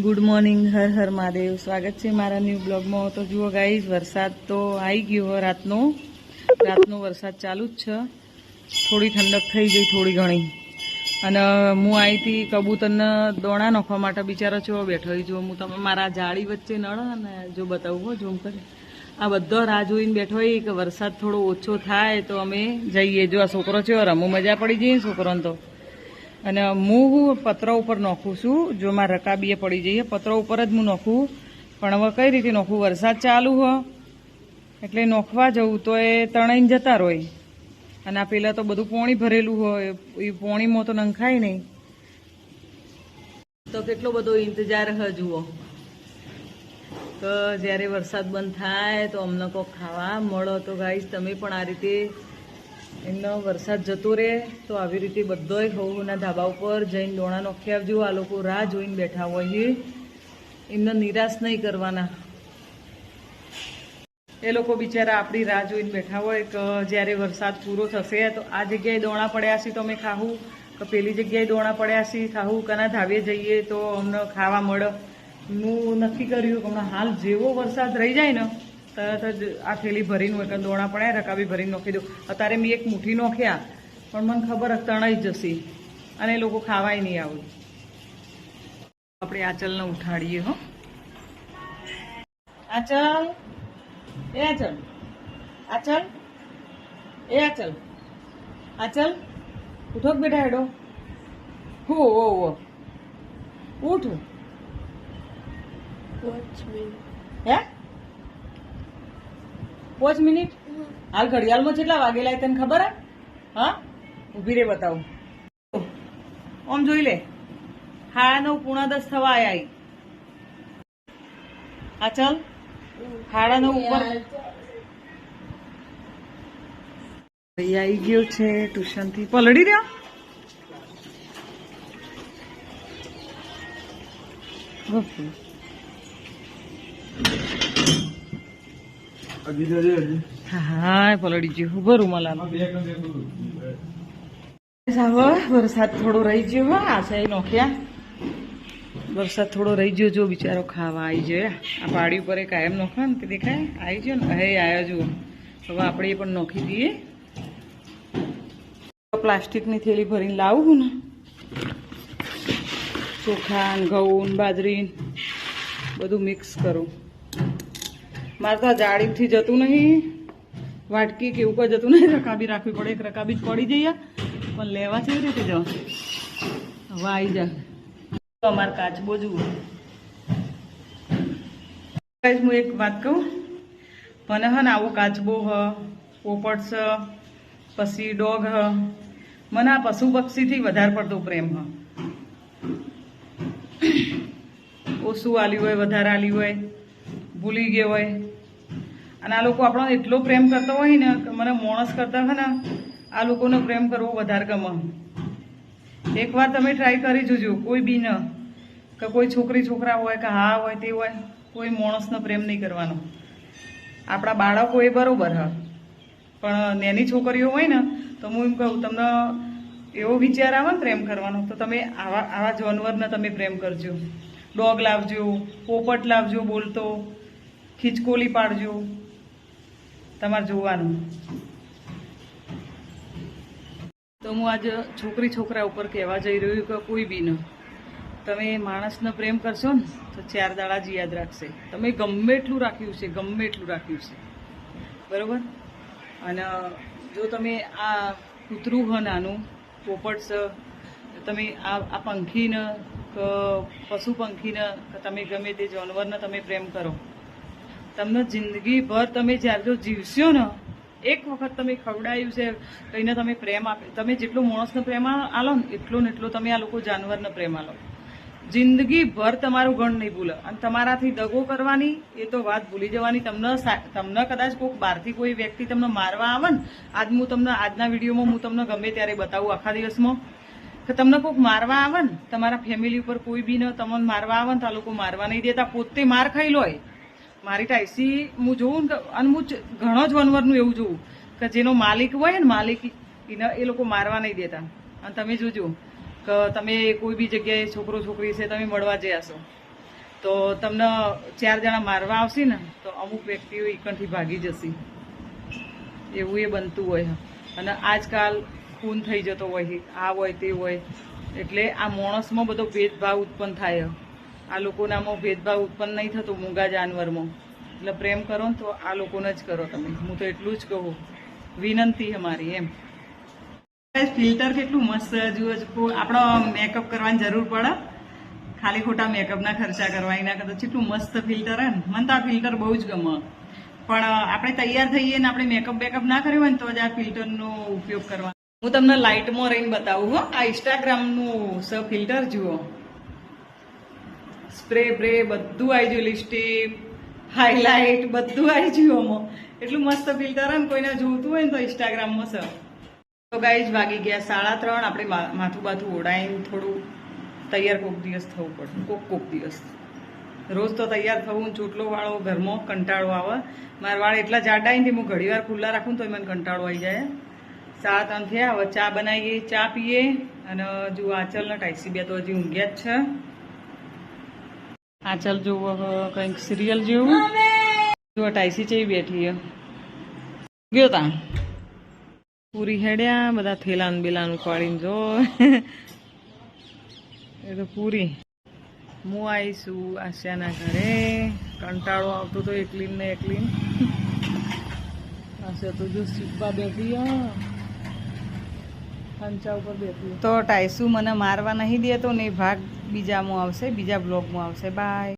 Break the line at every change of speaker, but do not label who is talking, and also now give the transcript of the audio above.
Good morning, Har Har Mahadev. સ્વાગત છે મારા ન્યૂ બ્લોગમાં. તો જુઓ ગાઈઝ, વરસાદ તો આવી ગયો. રાતનો વરસાદ ચાલુ જ છે. થોડી ઠંડક થઈ ગઈ, થોડી ઘણી. અને હું આવી હતી કબૂતરને દોણા નાખવા માટે. બિચારો ચેવો બેઠો હોય. જો હું તમે મારા જાળી વચ્ચે નળ ને જો બતાવું હો, ઝૂમ કરી. આ બધો રાહ જોઈને બેઠો હોય કે વરસાદ થોડો ઓછો થાય તો અમે જઈએ. જો આ છોકરો છે રમવું, મજા પડી જઈએ છોકરોને તો. અને હું પતરા ઉપર નાખું છું. જો મારા રકાબીએ પડી જઈએ પતરા ઉપર જ હું નાખું. પણ હવે કઈ રીતે નાખું? વરસાદ ચાલુ હોય એટલે નાખવા જવું તો એ તણાઈને જતા રહે. અને આ પેલા તો બધું પોણી ભરેલું હોય, એ પોણીમાં તો નંખાય નહીં. તો કેટલો બધો ઇંતજાર હ જુઓ તો જ્યારે વરસાદ બંધ થાય તો અમને કોક ખાવા મળો. તો ગાઈસ, તમે પણ આ રીતે એમનો વરસાદ જતો રહે તો આવી રીતે બધોય હવના ધાબા ઉપર જઈને દોણા નોખી આવજો. આ લોકો રાહ જોઈને બેઠા હોય છે, એમને નિરાશ નહીં કરવાના. એ લોકો બિચારા આપણી રાહ જોઈને બેઠા હોય કે જ્યારે વરસાદ પૂરો થશે તો આ જગ્યાએ દોણા પડ્યા છે તો અમે ખાવું, કે પેલી જગ્યાએ દોણા પડ્યા છે ખાવું, કના ધાબે જઈએ તો અમને ખાવા મળે. હું નક્કી કર્યું કે હમણાં હાલ જેવો વરસાદ રહી જાય ને તરત જ આ થેલી ભરીને હોય કે દોણા પડ્યા રકાબી ભરીને નાખી દઉં. અત્યારે મેં એક મુઠ્ઠી નાખ્યા પણ મને ખબર જ તણાઈ જશે અને એ લોકો ખાવાય નહીં આવું. આપણે આંચલને ઉઠાડીએ. હો આંચલ, એ આંચલ, આંચલ, એ આંચલ, આંચલ ઉઠો બેટા. હેડો હો ઓ ઉઠ. હે 5 મિનિટ? હાલ ઘડિયાળમાં કેટલા વાગેલા તને ખબર હે? હા, ઉભી રે બતાવું. આમ જોઈ લે, 9:30 9:10 થવા આયા. આ ચાલ 9:30 ઉપર ભાઈ આવી ગયો છે ટ્યુશન થી. પલડી રહ્યો. હા, પલડી ગયું. ભરું મલા વરસાદ થોડો રહી ગયો. હા, આ નોખ્યા. વરસાદ થોડો રહી ગયો. જો બિચારો ખાવા આવી જાય. આ પાડી ઉપર કાયમ નોખે ને તે દેખાય. આવી ગયો ને, હે આવ્યો જુઓ. હવે આપણે એ પણ નોખી દઈએ. પ્લાસ્ટિકની થેલી ભરીને લાવું ને, ચોખા ઘઉં બાજરી બધું મિક્સ કરું. મારે તો આ જાળીથી જતું નહીં, વાટકી કે એવું કોઈ જતું નહીં. રકાબી રાખવી પડે. એક રકાબી જ પડી જઈએ પણ લેવા કેવી રીતે જાઓ? હવે આવી જાય. અમારે કાચબો જુઓ. હું એક વાત કહું, મને હે ને આવો કાચબો હ, પોપટ છે, પછી ડોગ હ, મને આ પશુ પક્ષીથી વધારે પડતો પ્રેમ હ. ઓછું આલ્યું હોય, વધારે આલ્યું હોય, ભૂલી ગયો હોય. અને આ લોકો આપણો એટલો પ્રેમ કરતો હોય ને કે મને માણસ કરતા હોય ને આ લોકોનો પ્રેમ કરવો વધારે ગમે. એકવાર તમે ટ્રાય કરી જોજો. કોઈ બી ન, કે કોઈ છોકરી છોકરા હોય કે હા હોય તે હોય, કોઈ માણસનો પ્રેમ નહીં કરવાનો. આપણા બાળકો એ બરોબર હ, પણ નાની છોકરીઓ હોય ને તો હું એમ કહું, તમને એવો વિચાર આવે ને પ્રેમ કરવાનો તો તમે આવા જાનવરને તમે પ્રેમ કરજો. ડોગ લાવજો, પોપટ લાવજો બોલતો, ખીચકોલી પાડજો. તમારે જોવાનું. તો હું આજે છોકરી છોકરા ઉપર કહેવા જઈ રહ્યું કે કોઈ બી ન, તમે માણસને પ્રેમ કરશો ને તો 4 દાડા જ યાદ રાખશે. તમે ગમે એટલું રાખ્યું છે, ગમે એટલું રાખ્યું છે, બરોબર. અને જો તમે આ કૂતરું હ નાનું, પોપટ છે, તમે આ પંખીને કે પશુ પંખીને કે તમે ગમે તે જાનવરને તમે પ્રેમ કરો, તમને જિંદગીભર તમે જ્યારે જો જીવશો ને, એક વખત તમે ખવડાવ્યું છે કહીને તમે પ્રેમ આપે, તમે જેટલો માણસનો પ્રેમ આલો ને એટલો ને એટલો તમે આ લોકો જાનવરનો પ્રેમ આલો. જિંદગીભર તમારું ગણ નહીં ભૂલે. અને તમારાથી દગો કરવાની એ તો વાત ભૂલી જવાની. તમને કદાચ કોઈક બહારથી કોઈ વ્યક્તિ તમને મારવા આવે ને, આજના વિડીયોમાં હું તમને ગમે ત્યારે બતાવું આખા દિવસમાં, કે તમને કોઈક મારવા આવે ને, તમારા ફેમિલી ઉપર કોઈ બી ને તમને મારવા આવે ને તો આ લોકો મારવા નહીં દેતા, પોતે માર ખાઈ લોય. મારી ટાઈસી હું જોઉં ને, અને હું ઘણો જ વનવરનું એવું જોઉં કે જેનો માલિક હોય ને, માલિક એ લોકો મારવા નહીં દેતા. અને તમે જોજો કે તમે કોઈ બી જગ્યાએ છોકરો છોકરી છે તમે મળવા જયા છો તો તમને 4 જણા મારવા આવશે ને તો અમુક વ્યક્તિઓ એકણથી ભાગી જશે, એવું એ બનતું હોય. અને આજકાલ ખૂન થઈ જતો હોય, આ હોય તે હોય, એટલે આ માણસમાં બધો ભેદભાવ ઉત્પન્ન થાય. આ લોકોનામાં ભેદભાવ ઉત્પન્ન નહીં થતો મૂંગા જાનવરમાં. એટલે પ્રેમ કરો ને તો આ લોકોને જ કરો તમે. હું તો એટલું જ કહું, વિનંતી અમારી એમ. ફિલ્ટર કેટલું મસ્ત જુઓ, આપણો મેકઅપ કરવાની જરૂર પડે, ખાલી ખોટા મેકઅપના ખર્ચા કરવા એના કરતા કેટલું મસ્ત ફિલ્ટર હે ને. મને તો આ ફિલ્ટર બહુ જ ગમે. પણ આપણે તૈયાર થઈએ ને આપણે મેકઅપ બેકઅપ ના કર્યું હોય ને તો જ આ ફિલ્ટરનો ઉપયોગ કરવા. હું તમને લાઇટમાં રહીને બતાવું હો. આ ઇન્સ્ટાગ્રામનું ફિલ્ટર જુઓ, સ્પ્રે બ્રે બધું આવી ગયું, લિપસ્ટિક હાઈલાઇટ બધું આવી ગયું આમાં. એટલું મસ્ત ફિલ્ટર હે ને, કોઈને જોતું હોય ને તો ઇન્સ્ટાગ્રામમાં છે. તો ગાઈઝ વાગી ગયા 3:30. આપણે માથું બાથું ઓઢાઈને થોડું તૈયાર કોક દિવસ થવું પડે, કોક દિવસ. રોજ તો તૈયાર થવું, ચોટલો વાળો ઘરમાં કંટાળો આવે. મારા વાળ એટલા જાડા ને હું ઘણી વાર ખુલ્લા રાખું તો મને કંટાળો આવી જાય. 3:30 થયા. હવે ચા બનાવીએ, ચા પીએ. અને જુઓ આંચલ ને ટાઈસી બે તો હજી ઊંઘ્યા જ છે. આંચલ જુઓ કંઈક સિરિયલ જેવું. જુઓ ટાઈસી ચેવી બેઠી ગયો તા પૂરી હેડ્યા, બધા થેલાન બેલાન ઉપાડીને જો એ તો પૂરી. હું આવીશું આશિયાના ઘરે. કંટાળો આવતો તો એકલીન ને એકલીન. આશિયા તો જો સીપા બેઠી ખંચા ઉપર બેઠી. તો ટાઈસુ મને મારવા નહીં દે તો ને ભાગ બીજામાં આવશે, બીજા બ્લોગમાં આવશે. બાય.